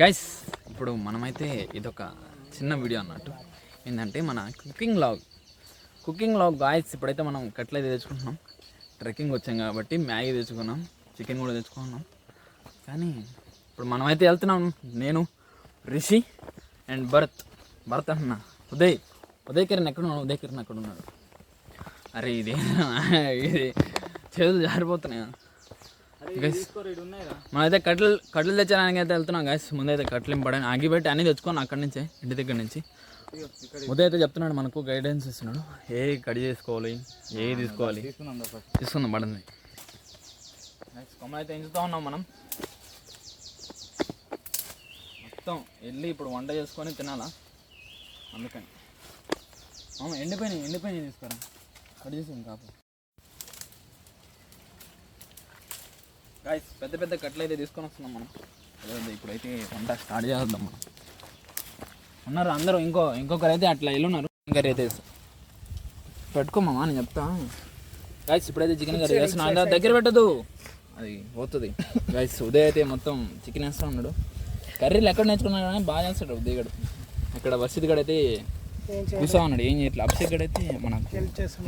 Guys ఇప్పుడు మనమైతే ఇదొక చిన్న వీడియో అన్నట్టు ఏంటంటే మన కుకింగ్ లాగ్ గాయస్. ఇప్పుడైతే మనం కట్లయితే తెచ్చుకుంటున్నాం, ట్రెక్కింగ్ వచ్చాం కాబట్టి మ్యాగీ తెచ్చుకున్నాం, చికెన్ కూడా తెచ్చుకున్నాం. కానీ ఇప్పుడు మనమైతే వెళ్తున్నాం, నేను రిషి అండ్ భరత్ అన్న ఉదయ్ కిరణ్ ఎక్కడున్నాడు? ఉదయ్ కిరణ్ అక్కడ ఉన్నాడు. అరే ఇది చేతులు జారిపోతున్నాయి. మనమైతే కట్టెలు తెచ్చడానికి అయితే వెళ్తున్నాం గాయస్. ముందైతే కట్టెలు ఇంపడానికి ఆగిపెట్టి అన్నీ తెచ్చుకోండి అక్కడి నుంచే, ఇంటి దగ్గర నుంచి. ఉదయ్ అయితే చెప్తున్నాడు, మనకు గైడెన్స్ ఇస్తున్నాడు, ఏ కట్ చేసుకోవాలి, ఏ తీసుకోవాలి తీసుకుందాం పడింది. కొమ్మలు అయితే ఎంచుతూ ఉన్నాం మనం. మొత్తం వెళ్ళి ఇప్పుడు వంట చేసుకొని తినాలా, అందుకని ఎండిపోయినాయి తీసుకోరా, కట్ చేసి కాపు. గాయస్ పెద్ద కట్టలు అయితే తీసుకొని వస్తున్నాం మనం. ఇప్పుడైతే వంట స్టార్ట్ చేద్దాం మనం. ఉన్నారు అందరూ, ఇంకొకరు అయితే అట్లా వెళ్ళున్నారు. కర్రీ అయితే పెట్టుకోమా నేను చెప్తా. గాయస్ ఇప్పుడైతే చికెన్ కర్రీ చేస్తున్నా, దగ్గర పెట్టదు అది పోతుంది. గాయస్ ఉదయ్ అయితే మొత్తం చికెన్ వేస్తూ ఉన్నాడు. కర్రీలు ఎక్కడ నేర్చుకున్నాడు కానీ బాగా చేస్తాడు ఉదయ్ గడు. ఇక్కడ వర్షిత్ గడు అయితే చూసా ఉన్నాడు, ఏం చేయట్లేదు. అభిషేక్ గడు అయితే మనకు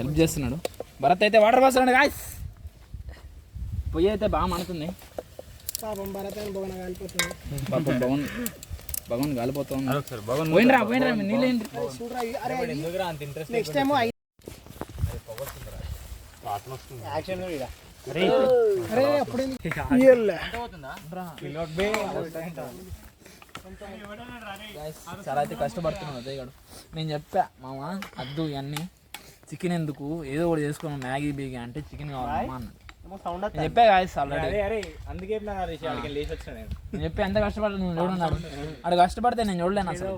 హెల్ప్ చేస్తున్నాడు. భరత్ అయితే వాటర్ పోస్తున్నాడు. గాయస్ పొయ్యి అయితే బాగా మండుతుంది. పాపం భగవాన్ కాలిపోతుంది. చాలా అయితే కష్టపడుతున్నాడు అదే గడు. నేను చెప్పా మామ అద్దు ఇవన్నీ చికెన్ ఎందుకు, ఏదో ఒకటి చేసుకున్నాం, మ్యాగీ బీగీ అంటే చికెన్ కావాలమ్మా అన్నాడు. చెప్పా గాయస్ ఆల్రెడీ, అందుకే నేను చెప్పి ఎంత కష్టపడ్డా నువ్వు చూడన్నాడు. అక్కడ కష్టపడితే నేను చూడలేను అసలు.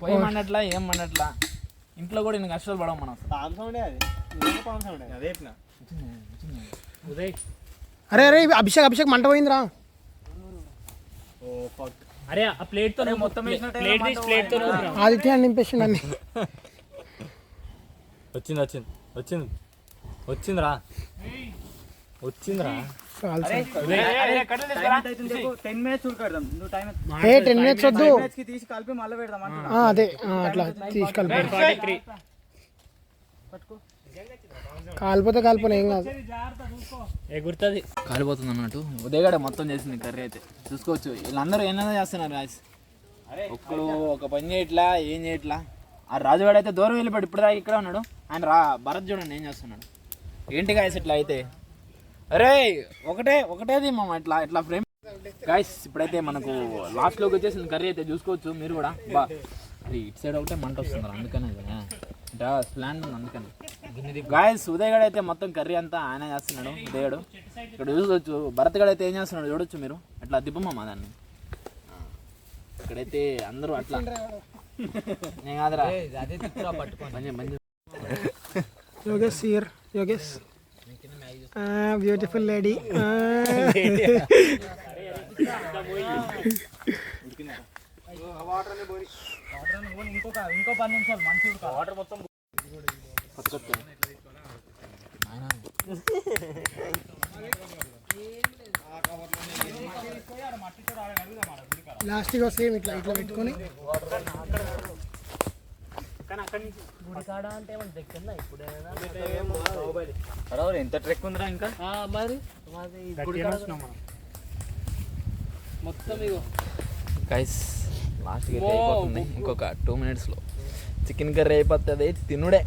పోయి మండట్లా ఏం మండట్లా, ఇంట్లో కూడా నేను కష్టాలు పడవు మనం. అరే అభిషేక్ మంట పోయిందిరా. అరే ఆ ప్లేట్ తో మొత్తం ఆదిత్య నింపేసిండు అన్ని. వచ్చిందిరా 10 minutes వద్దు, అదే అట్లా తీసి కలిపి కాలిపోతే ఏం కాదు, గుర్తుంది కాలిపోతుంది అన్నట్టు. ఉదయగాడ మొత్తం చేసింది కర్రీ అయితే చూసుకోవచ్చు. వీళ్ళందరూ ఏమైనా చేస్తున్నారు గాయస్. ఒక్కడు ఒక పని చేయట్లా, ఏం చేయట్లా. ఆ రాజుగాడు అయితే దూరం వెళ్ళిపోయాడు, ఇప్పుడు దాకా ఇక్కడ ఉన్నాడు. ఆయన భరత్ చూడండి ఏం చేస్తున్నాడు. ఏంటి గాయస్ ఇట్లా అయితే, అరే ఒకటేది మామ ఇట్లా ఫ్రేమ్. గాయస్ ఇప్పుడైతే మనకు లాస్ట్లోకి వచ్చేసింది కర్రీ అయితే చూసుకోవచ్చు మీరు కూడా. అది ఇటు సైడ్ ఒకటే మంట వస్తుంది, అందుకనే ప్లాన్ ఉంది అందుకని. గాయస్ ఉదయగాడు అయితే మొత్తం కర్రీ అంతా ఆయన చేస్తున్నాడు. ఉదయగాడు ఇక్కడ చూసుకోవచ్చు. భరత్ గడు అయితే ఏం చేస్తున్నాడు చూడొచ్చు మీరు. అట్లా దిబ్బమ్మా దాన్ని. ఇక్కడైతే అందరూ అట్లా నేను కాదురా యోగేష్ బ్యూటిఫుల్ లేడీ. ఇంకో 10 నిమిషాలు మంచిగా వాటర్ మొత్తం లాస్ట్గా సేమ్ ఇట్లా పెట్టుకొని ఎంత ట్రెక్ ఉందిరా ఇంకా మరి మొత్తం గైస్ లాస్ట్కి అయితే అయిపోతుంది. ఇంకొక 2 minutesలో చికెన్ కర్రీ అయిపోతుంది, తినుడే.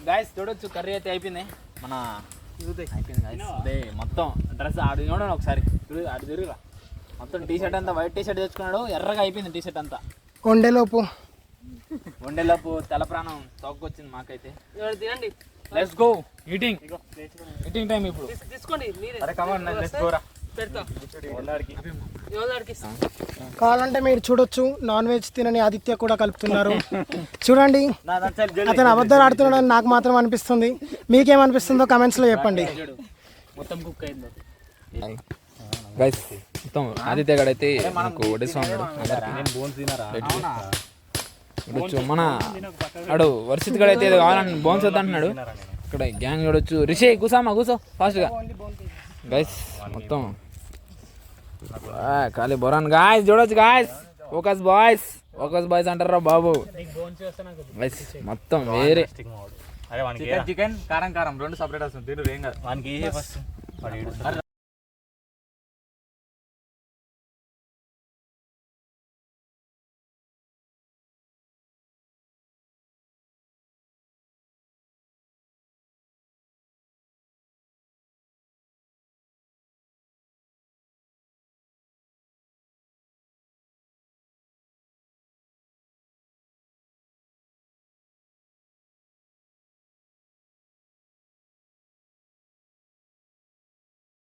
గాయస్ చూడొచ్చు కర్రీ అయితే అయిపోయింది. మన అయిపోయింది గాయస్. అదే మొత్తం డ్రెస్ ఆడు చూడండి ఒకసారి, ఆడు తిరుగురా. మొత్తం టీషర్ట్ అంతా వైట్ టీషర్ట్ తెచ్చుకున్నాడు, ఎర్రగా అయిపోయింది టీషర్ట్ అంతా. వండేలోపు తల ప్రాణం తోక్కొచ్చింది మాకైతే. లెట్స్ గో ఈటింగ్ టైం ఇప్పుడు. తీసుకోండి కావాలంటే మీరు చూడొచ్చు, నాన్ వెజ్ తినని ఆదిత్య కూడా కలుపుతున్నారు. చూడండి, అతను అబద్ధాలు ఆడుతున్నాడని నాకు మాత్రం అనిపిస్తుంది. మీకేమనిపిస్తుందో కమెంట్స్లో చెప్పండి. మొత్తం కుక్ అయింది గైస్. మొత్తం ఆదిత్య గడైతే మనకు వడ్డిస్తూ ఉన్నాడు. మన ఆడు వర్షిత్ గడైతే ఏదో కావాలని బోన్స్ వద్ద అంటున్నాడు. ఇక్కడ గ్యాంగ్ చూడొచ్చు. రిషి కూసామా, కూసో ఫాస్ట్గా గైస్. మొత్తం ఖాళీ బొరాన్ గాయస్ చూడొచ్చు గాయస్. ఫోకస్ బాయ్స్ అంటారా బాబు గైస్. మొత్తం వేరే చికెన్ కారం 2 సపరేట్ వస్తుంది. ఏం కాదు వానికి